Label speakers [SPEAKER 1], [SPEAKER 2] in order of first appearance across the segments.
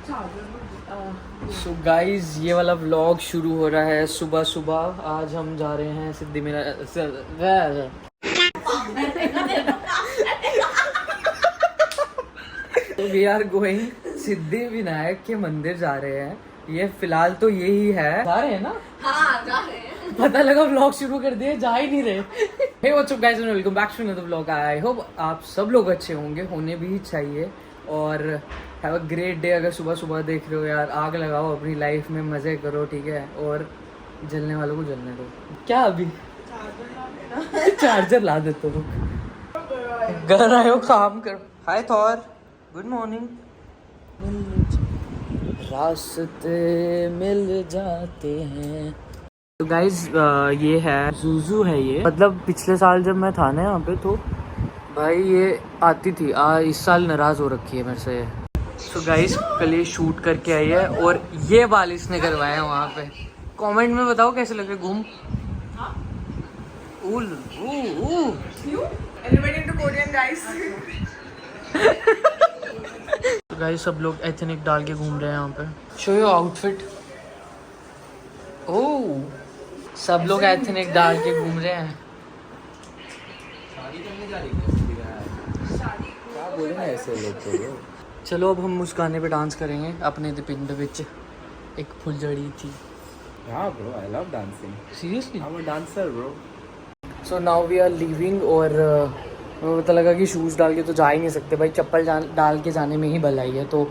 [SPEAKER 1] So guys ये वाला vlog शुरू हो रहा है सुबह सुबह। आज हम जा रहे हैं सिद्धि मेरा we are going Siddhi Vinayak के मंदिर जा रहे हैं। ये फिलहाल तो यही है, जा रहे हैं ना?
[SPEAKER 2] हाँ जा रहे हैं।
[SPEAKER 1] पता लगा व्लॉग शुरू कर दिए, जा ही नहीं रहे। Hey what's up guys and welcome back to another vlog. I hope आप सब लोग अच्छे होंगे, होने भी चाहिए। और हैव अ ग्रेट डे। अगर सुबह सुबह देख रहे हो यार, आग लगाओ अपनी लाइफ में, मज़े करो, ठीक है? और जलने वालों को जलने दो। क्या अभी चार्जर ला देते हो? घर आए हो काम करो। हाय थॉर, गुड मॉर्निंग। रास्ते मिल जाते हैं। तो गाइज ये है ज़ूज़ू है ये। मतलब पिछले साल जब मैं था ना यहाँ पे, तो भाई ये आती थी। इस साल नाराज़ हो रखी है मेरे से। तो गाइज कल ये शूट करके आई है और ये बाल इसने करवाए हैं वहाँ पे। कमेंट में बताओ कैसे लग रहे घूम। तो गाइस सब लोग एथनिक डाल के घूम रहे हैं यहाँ पे। Show your outfit. ओह, सब लोग एथनिक डाल के घूम रहे हैं।
[SPEAKER 3] क्या बोले ना ऐसे लोग तो।
[SPEAKER 1] चलो अब हम उस गाने पे डांस करेंगे अपने पिंड विच एक फुलझड़ी थी।
[SPEAKER 3] हाँ bro, I love dancing.
[SPEAKER 1] Seriously
[SPEAKER 3] I am a dancer bro.
[SPEAKER 1] So now we are leaving. और हमें पता लगा कि शूज़ डाल के तो जा ही नहीं सकते भाई, चप्पल डाल के जाने में ही भलाई है। तो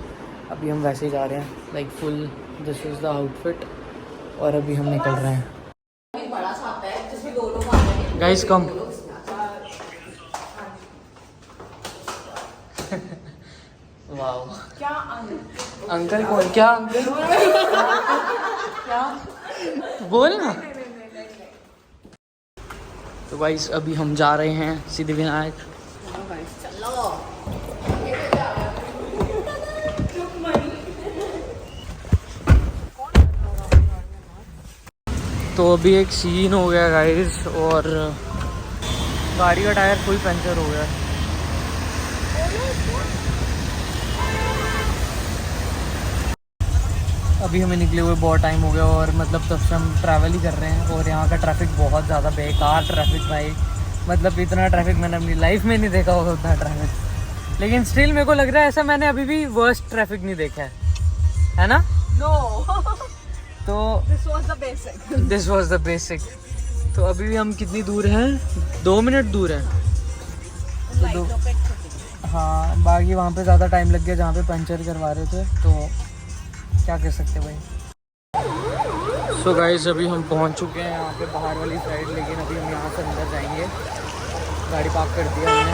[SPEAKER 1] अभी हम वैसे ही जा रहे हैं, like full this is the outfit. और अभी हम निकल रहे हैं।
[SPEAKER 2] बड़ा छाता है जिसमें दो लोग आते हैं।
[SPEAKER 1] Guys come. वाओ,
[SPEAKER 2] क्या
[SPEAKER 1] अंकल कौन? क्या अंकल? क्या बोल ना। तो गाइस अभी हम जा रहे हैं सिद्धि विनायक।
[SPEAKER 2] चलो
[SPEAKER 1] तो अभी एक सीन हो गया गाइस, और गाड़ी का टायर फुल पंचर हो गया। अभी हमें निकले हुए बहुत टाइम हो गया, और मतलब तब से हम ट्रैवल ही कर रहे हैं। और यहाँ का ट्रैफिक बहुत ज़्यादा बेकार ट्रैफिक भाई। मतलब इतना ट्रैफिक मैंने अपनी लाइफ में नहीं देखा होगा, उतना ट्रैफिक। लेकिन स्टिल मेरे को लग रहा है ऐसा मैंने अभी भी वर्स्ट ट्रैफिक नहीं देखा है ना?
[SPEAKER 2] नो
[SPEAKER 1] तो
[SPEAKER 2] दिस वाज द बेसिक।
[SPEAKER 1] तो अभी भी हम कितनी दूर हैं? 2 मिनट दूर हैं। तो हाँ, बाकी वहाँ पे ज़्यादा टाइम लग गया जहाँ पे पंचर करवा रहे थे। तो क्या कर सकते भाई। सो गाइस अभी हम पहुँच चुके हैं यहाँ पे बाहर वाली साइड। लेकिन अभी हम यहाँ से अंदर जाएंगे। गाड़ी पार्क कर दिया हमने।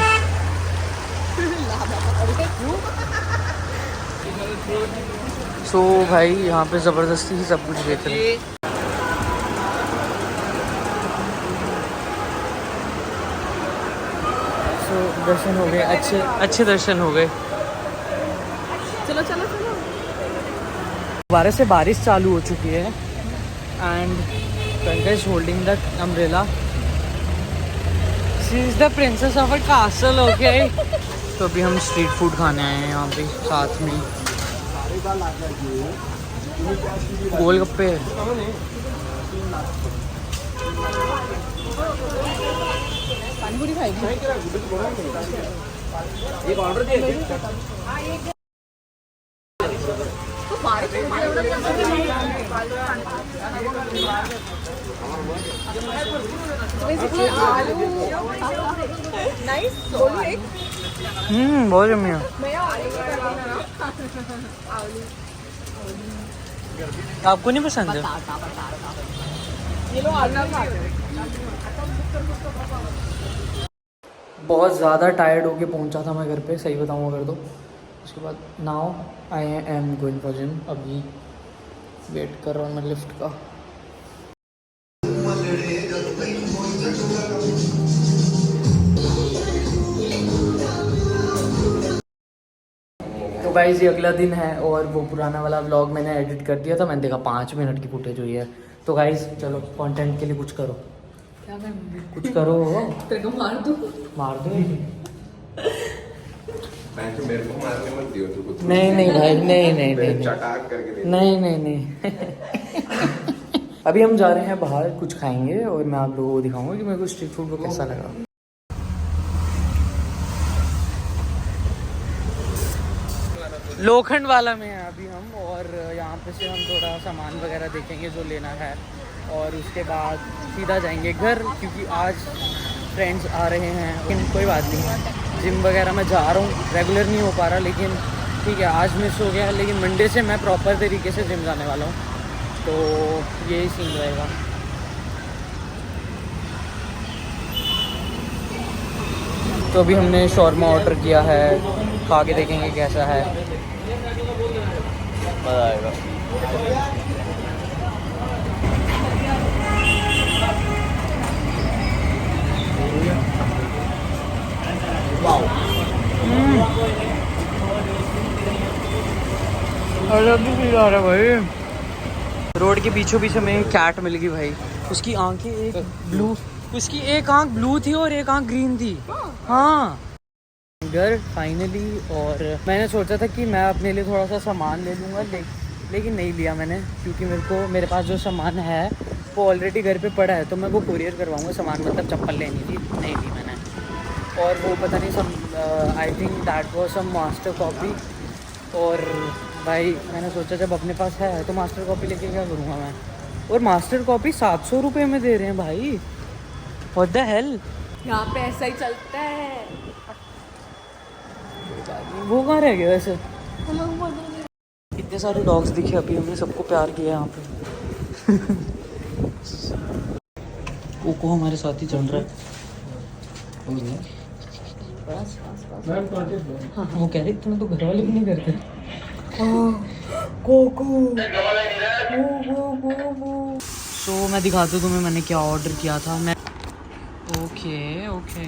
[SPEAKER 1] सो भाई यहाँ पे ज़बरदस्ती ही सब कुछ देख रहे हैं। सो दर्शन हो गए, अच्छे दर्शन हो गए।
[SPEAKER 2] चलो चलो चलो।
[SPEAKER 1] दोबारा से बारिश चालू हो चुकी है and Priyanka is holding the umbrella. She is the princess of a castle, okay? तो अभी हम स्ट्रीट फूड खाने आए हैं यहाँ पे साथ में। गोलगप्पे।
[SPEAKER 2] पानीपुरी खाएगी।
[SPEAKER 3] एक ऑर्डर दिए।
[SPEAKER 2] तो बारिश बेसिकली आलू नाइस बोलो एक।
[SPEAKER 1] बहुत यम्मी है। आपको नहीं पसंद है?
[SPEAKER 2] ये लो आलू खाते हैं।
[SPEAKER 1] बहुत ज़्यादा टायर्ड होके पहुंचा था मैं घर पे, सही बताऊँ अगर तो। उसके बाद now I am going for gym. अभी वेट कर रहा हूँ मैं लिफ्ट का। तो गाइस ये अगला दिन है और वो पुराना वाला व्लॉग मैंने एडिट कर दिया था। मैंने देखा 5 मिनट की फुटेज हुई है। तो गाइस चलो कंटेंट के लिए कुछ करो।
[SPEAKER 2] क्या
[SPEAKER 1] कुछ करो।
[SPEAKER 2] तेरे को मार दूँ।
[SPEAKER 1] मार दो।
[SPEAKER 4] मैं मेरे को मारने मत दियो तू कुछ
[SPEAKER 1] नहीं नहीं भाई, नहीं नहीं नहीं नहीं
[SPEAKER 4] चटाक करके दे
[SPEAKER 1] नहीं नहीं नहीं अभी हम जा रहे हैं बाहर, कुछ खाएंगे और मैं आप लोगों को दिखाऊंगा कि मेरे को स्ट्रीट फूड को कैसा लगा। लोखंड वाला में हैं अभी हम, और यहाँ पे से हम थोड़ा सामान वगैरह देखेंगे जो लेना है, और उसके बाद सीधा जाएंगे घर, क्योंकि आज फ्रेंड्स आ रहे हैं। लेकिन कोई बात नहीं, जिम वगैरह मैं जा रहा हूँ, रेगुलर नहीं हो पा रहा, लेकिन ठीक है आज मिस हो गया, लेकिन मंडे से मैं प्रॉपर तरीके से जिम जाने वाला हूँ, तो यही सीन रहेगा। तो अभी हमने शॉर्मा ऑर्डर किया है, खा के देखेंगे कैसा है, मज़ा आएगा। अलग ही फील आ रहा है भाई। रोड के बीचों बीच हमें कैट मिल गई भाई, उसकी आंखें एक ब्लू, उसकी एक आंख ब्लू थी और एक आंख ग्रीन थी। हाँ घर फाइनली, और मैंने सोचा था कि मैं अपने लिए थोड़ा सा सामान ले लूँगा, लेकिन नहीं लिया मैंने, क्योंकि मेरे पास जो सामान है वो ऑलरेडी घर पे पड़ा है, तो मैं वो कुरियर करवाऊँगा सामान, मतलब चप्पल लेनी थी, नहीं ली मैंने। और वो पता नहीं some I think that was some master copy, और भाई मैंने सोचा जब अपने पास है तो मास्टर कॉपी लेके क्या करूँगा मैं, और मास्टर कॉपी 700 रुपये में दे रहे हैं भाई, व्हाट द हेल।
[SPEAKER 2] यहाँ पे ऐसा ही चलता है।
[SPEAKER 1] वो कहाँ रह गया वैसे? इतने सारे डॉग्स दिखे अभी, हमने सबको प्यार किया यहाँ पे कोको हमारे साथ ही चल रहा है। हाँ, वो कह रहे इतना तो घर वाले भी नहीं करते। कोको सो मैं दिखाता हूँ तुम्हें मैंने क्या ऑर्डर किया था। मैं ओके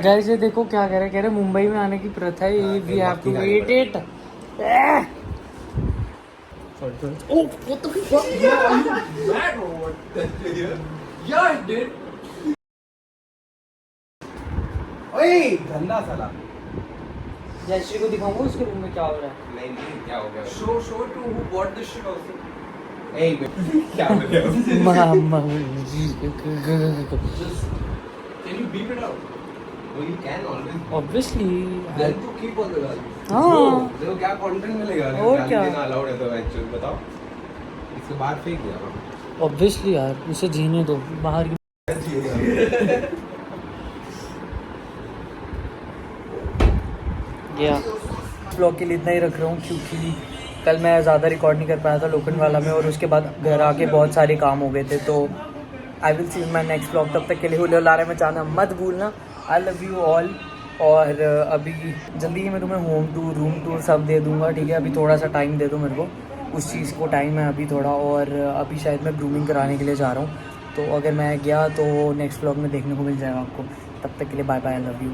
[SPEAKER 1] गाइस ये देखो क्या कह रहे मुंबई में आने की प्रथा है, we have to wait it.
[SPEAKER 3] ओए गंदा साला।
[SPEAKER 1] जयश्री को दिखाऊंगा उसके रूम में क्या हो रहा है।
[SPEAKER 4] नहीं क्या हो गया
[SPEAKER 3] Show to who bought this shit also. Hey, क्या हो गया? Can you beep it out?
[SPEAKER 4] वो you can always
[SPEAKER 3] Obviously. Then to keep on the गाली.
[SPEAKER 1] हाँ
[SPEAKER 4] देखो क्या कंटेंट मिलेगा,
[SPEAKER 1] और क्या?
[SPEAKER 4] अलाउड है तो एक्चुअली बताओ, इसके बाद फेंक दिया
[SPEAKER 1] ऑब्वियसली यार, उसे जीने दो बाहर की। ब्लॉग के लिए इतना ही रख रहा हूँ, क्योंकि कल मैं ज़्यादा रिकॉर्ड नहीं कर पाया था लोखंड वाला में, और उसके बाद घर आके बहुत सारे काम हो गए थे। तो I will see my next blog, तब तक के लिए हुले लारे में जाना मत भूलना। आई लव यू ऑल, और अभी जल्दी ही मैं तुम्हें होम टूर रूम टूर सब दे दूँगा, ठीक है। अभी थोड़ा सा टाइम दे दो मेरे को, उस चीज़ को टाइम है अभी थोड़ा, और अभी शायद मैं ग्रूमिंग कराने के लिए जा रहा हूँ, तो अगर मैं गया तो नेक्स्ट ब्लॉग में देखने को मिल जाएगा आपको। तब तक के लिए bye bye, I love you.